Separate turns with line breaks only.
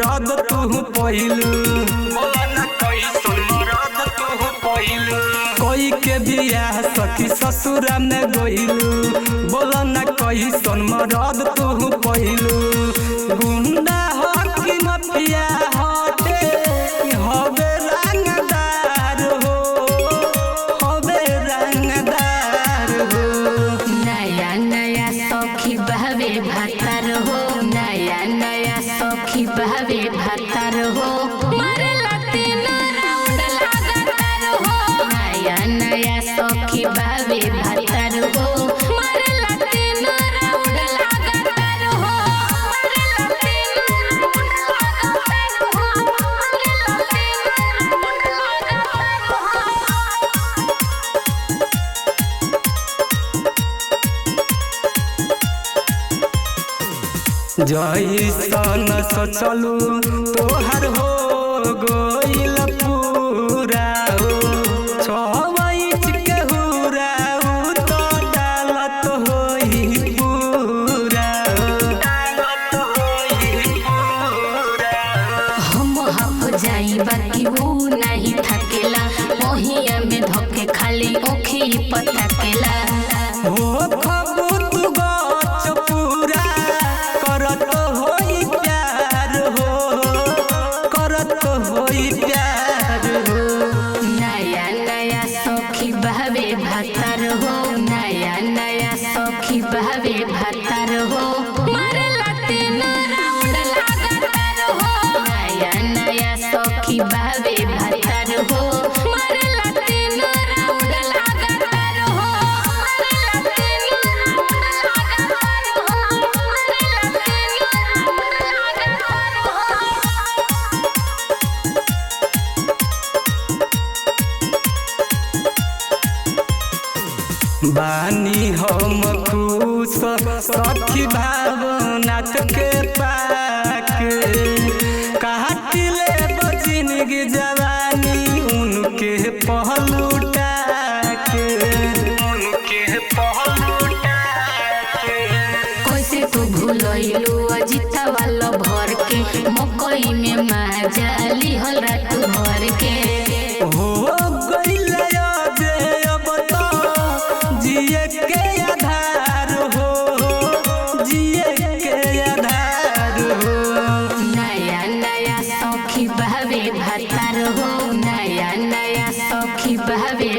मरद तू पहिलू कोई के बियाह सखी ससुरा में गइलू बोला ना कैसन मरद तू पहिलू गुंडा हो कि मफिया हटे हबे रंगदार हो हबे रंगदार हो
नया नया सखी बहवे भातार हो नया नया सखी बहवे भातार हो मारेला तीन राउंड लगातार हो नया नया सखी बहवे भातार हो मारेला तीन राउंड लगातार हो मारेला तीन राउंड लगातार हो मारेला तीन राउंड
जैसन सोचलू तोहर हो गइल पूरा हो 6 इंच के हुरा तो डालत होई पूरा
हम हफ जाई बाकी वो नहीं थकेला मोहिया में धोके खाली ओखी पटकेला
हो खबूत गच पूरा करत होई प्यार हो करत होई प्यार हो
नया नया सखी बहवे भातार हो नया नया सखी बहवे भातार हो मारेला तीन राउंड लगातार हो नया नया सखी बहवे भातार हो मारेला तीन राउंड लगातार हो मारेला तीन राउंड लगातार हो मारेला तीन राउंड लगातार हो
बानी हम खुश सखी भावनाथ के पाके काट ले जिंदगी जवानी उनके पहलूटा के
कैसे तू भूलैलू अजिता वाला भर के मकई में माजाली हल रात भर के
हो गइल जे अब तो जिए के आधार हो जिए के आधार हो
नया नया सखी बहवे भातार हो नया नया सखी बहवे